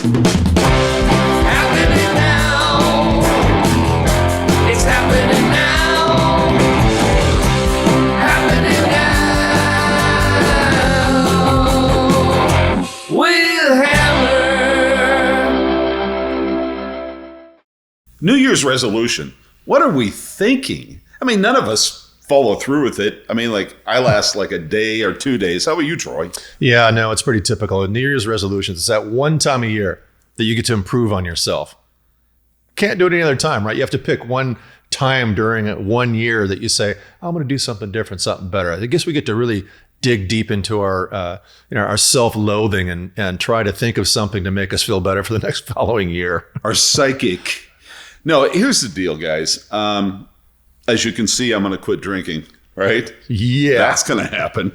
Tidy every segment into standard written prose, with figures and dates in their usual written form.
Happening now. It's happening now. Happening now. With Hammer. New Year's resolution. What are we thinking? I mean, none of us follow through with it. I mean, like, I last like a day or 2 days. How about you, Troy? Yeah, no, it's pretty typical. New Year's resolutions, it's that one time a year that you get to improve on yourself. Can't do it any other time, right? You have to pick one time during 1 year that you say, I'm going to do something different, something better. I guess we get to really dig deep into our self-loathing and try to think of something to make us feel better for the next following year. Our psychic. No, here's the deal, guys. As you can see, I'm going to quit drinking, right? Yeah. That's going to happen.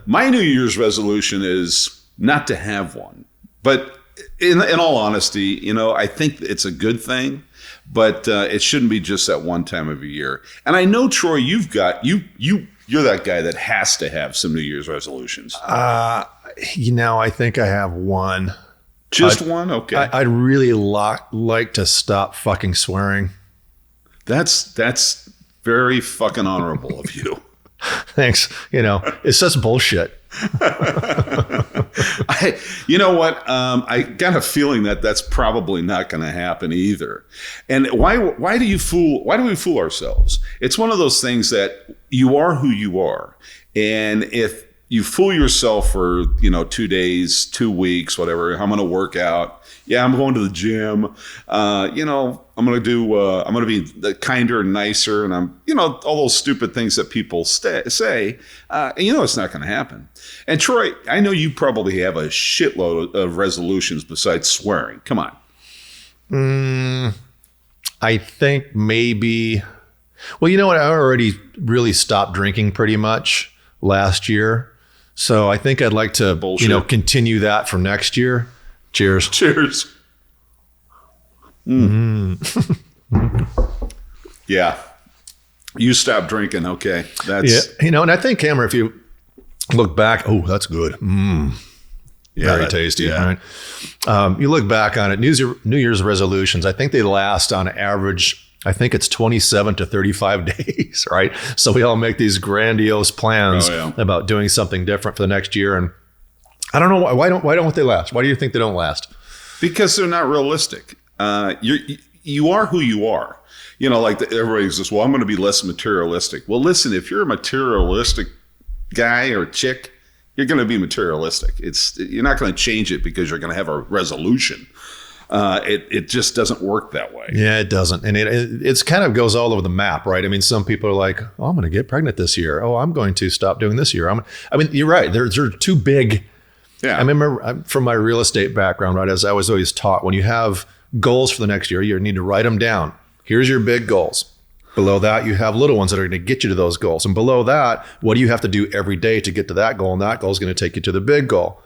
My New Year's resolution is not to have one. But in all honesty, I think it's a good thing, but it shouldn't be just that one time of a year. And I know, Troy, you're that guy that has to have some New Year's resolutions. I think I have one. Just one? Okay. I'd really like to stop fucking swearing. That's very fucking honorable of you. Thanks. It's just bullshit. You know what? I got a feeling that that's probably not going to happen either. And why do we fool ourselves? It's one of those things that you are who you are. And if you fool yourself for, 2 days, 2 weeks, whatever, I'm going to work out. Yeah, I'm going to the gym. I'm going to be kinder and nicer. And I'm, all those stupid things that people say, it's not going to happen. And Troy, I know you probably have a shitload of resolutions besides swearing. Come on. I think maybe, well, you know what? I already really stopped drinking pretty much last year. So I think I'd like to, continue that for next year. Cheers. Cheers. Yeah. You stopped drinking. Okay. That's and I think, Hammer, if you look back, oh, that's good. Very tasty. Yeah. Right? You look back on it, New Year's resolutions, I think they last on average, I think it's 27 to 35 days, right? So we all make these grandiose plans about doing something different for the next year. And I don't know why don't they last? Why do you think they don't last? Because they're not realistic. You are who you are. Everybody says, well, I'm going to be less materialistic. Well, listen, if you're a materialistic guy or chick, you're going to be materialistic. You're not going to change it because you're going to have a resolution. It just doesn't work that way. Yeah, it doesn't. And it's kind of goes all over the map, right? I mean, some people are like, oh, I'm going to get pregnant this year. Oh, I'm going to stop doing this year. You're right. They're too big. Yeah. I remember from my real estate background, right, as I was always taught, when you have goals for the next year, you need to write them down. Here's your big goals. Below that, you have little ones that are going to get you to those goals. And below that, what do you have to do every day to get to that goal? And that goal is going to take you to the big goal.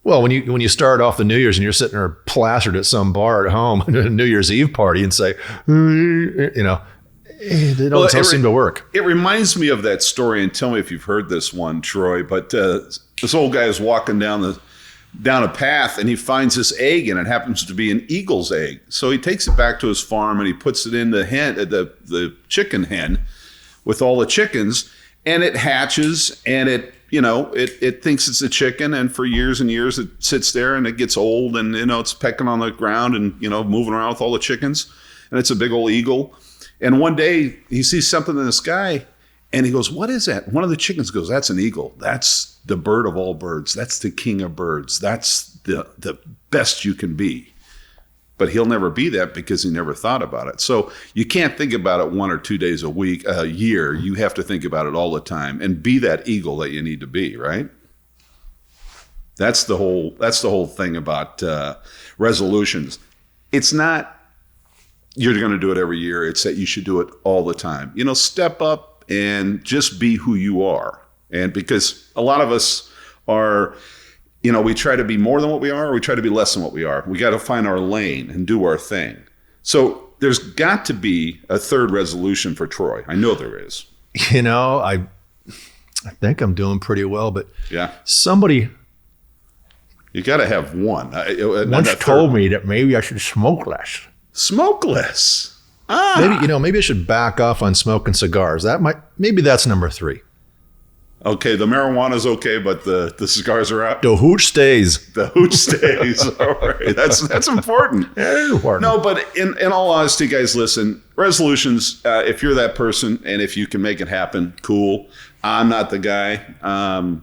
Well, when you start off the New Year's and you're sitting there plastered at some bar at home at a New Year's Eve party and say, it don't seem to work. It reminds me of that story, and tell me if you've heard this one, Troy, but this old guy is walking down a path and he finds this egg, and it happens to be an eagle's egg. So he takes it back to his farm and he puts it in the chicken hen with all the chickens, and it hatches, and it thinks it's a chicken, and for years and years it sits there and it gets old, and it's pecking on the ground and moving around with all the chickens, and it's a big old eagle. And one day he sees something in the sky and he goes, what is that? One of the chickens goes, that's an eagle. That's the bird of all birds. That's the king of birds. That's the best you can be. But he'll never be that because he never thought about it. So you can't think about it 1 or 2 days a year. You have to think about it all the time and be that eagle that you need to be, right? That's the whole thing about resolutions. It's not you're going to do it every year. It's that you should do it all the time. Step up and just be who you are. And because a lot of us are, we try to be more than what we are, or we try to be less than what we are. We got to find our lane and do our thing. So there's got to be a third resolution for Troy. I know there is. I think I'm doing pretty well, but yeah, somebody You got to have one. Once told me that maybe I should smoke less. Smoke less. Maybe I should back off on smoking cigars. Maybe that's number 3. Okay, the marijuana's okay, but the cigars are out. The hooch stays. The hooch stays. All right, that's important. Yeah, it is important. No, but in all honesty, guys, listen. Resolutions. If you're that person, and if you can make it happen, cool. I'm not the guy.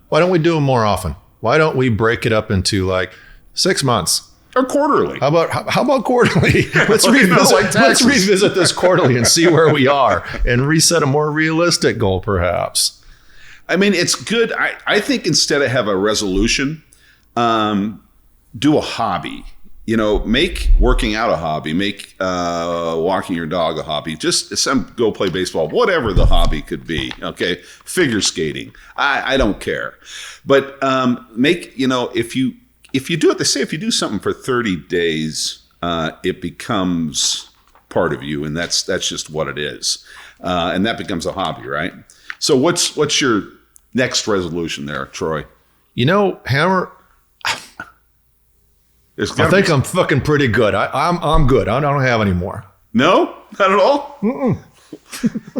Why don't we do them more often? Why don't we break it up into like 6 months? Or quarterly. How about quarterly? Let's revisit this quarterly and see where we are and reset a more realistic goal, perhaps. I mean, it's good. I think instead of have a resolution, do a hobby. Make working out a hobby. Make walking your dog a hobby. Just go play baseball. Whatever the hobby could be. Okay, figure skating. I don't care. But if you do it, they say if you do something for 30 days, it becomes part of you, and that's just what it is, and that becomes a hobby, right? So what's your next resolution there, Troy? Hammer, I think I'm fucking pretty good. I'm good. I don't have any more. No, not at all. Mm-mm.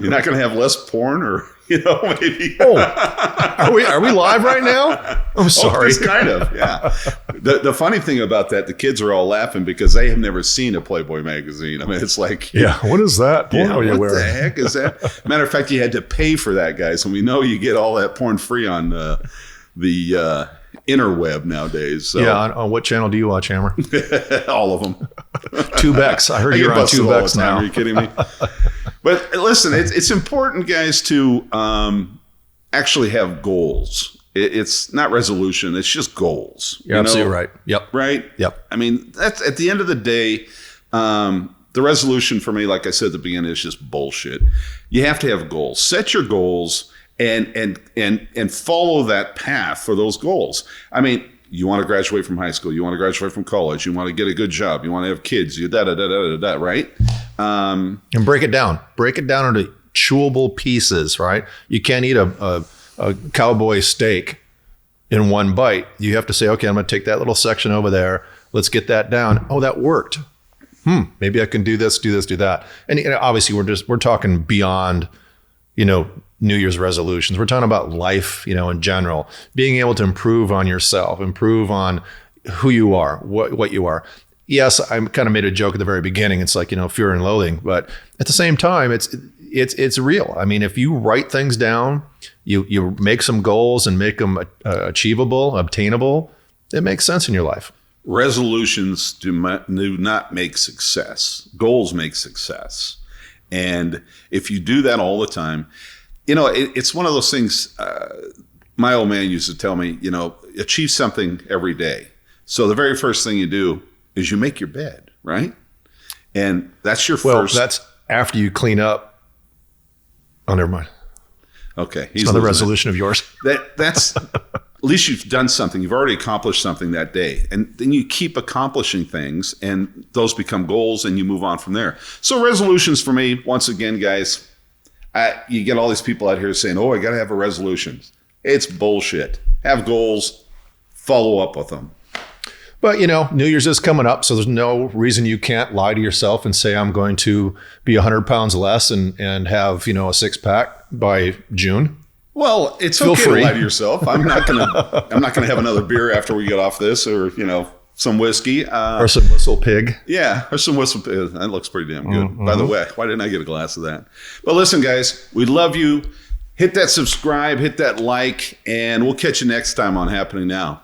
You're not going to have less porn, or maybe. Are we live right now? I'm sorry. It's kind of, yeah. The funny thing about that, the kids are all laughing because they have never seen a Playboy magazine. I mean, it's like, yeah, what is that? What the heck is that? Matter of fact, you had to pay for that, guys, and we know you get all that porn free on the interweb nowadays. So. Yeah, on what channel do you watch, Hammer? All of them. Tubex. I heard you're on Tubex now. Are you kidding me? But listen, it's important, guys, to actually have goals. It's not resolution. It's just goals. You're absolutely right. Yep. Right? Yep. I mean, that's at the end of the day, the resolution for me, like I said at the beginning, is just bullshit. You have to have goals. Set your goals and follow that path for those goals. I mean, you want to graduate from high school. You want to graduate from college. You want to get a good job. You want to have kids. You right? And break it down. Break it down into chewable pieces, right? You can't eat a cowboy steak in one bite. You have to say, okay, I'm going to take that little section over there. Let's get that down. Oh, that worked. Maybe I can do this, do that. And obviously we're talking beyond, New Year's resolutions. We're talking about life, in general, being able to improve on yourself, improve on who you are, what you are. Yes, I kind of made a joke at the very beginning. It's like, fear and loathing, but at the same time, it's real. I mean, if you write things down, you make some goals and make them achievable, obtainable, it makes sense in your life. Resolutions do not make success. Goals make success. And if you do that all the time, it's one of those things. My old man used to tell me, achieve something every day. So the very first thing you do is you make your bed, right? And that's your first. Well, that's after you clean up. Oh, never mind. Okay. It's another resolution of yours. That's at least you've done something. You've already accomplished something that day. And then you keep accomplishing things, and those become goals, and you move on from there. So resolutions for me, once again, guys, you get all these people out here saying, I got to have a resolution. It's bullshit. Have goals, follow up with them. But, New Year's is coming up, so there's no reason you can't lie to yourself and say, I'm going to be 100 pounds less and have, a six-pack by June. Well, it's okay to lie to yourself. I'm not gonna have another beer after we get off this, or some whiskey, or some Whistle Pig. Yeah, or some Whistle Pig. That looks pretty damn good. Mm-hmm. By the way, why didn't I get a glass of that? But listen, guys, we love you. Hit that subscribe, hit that like, and we'll catch you next time on Happening Now.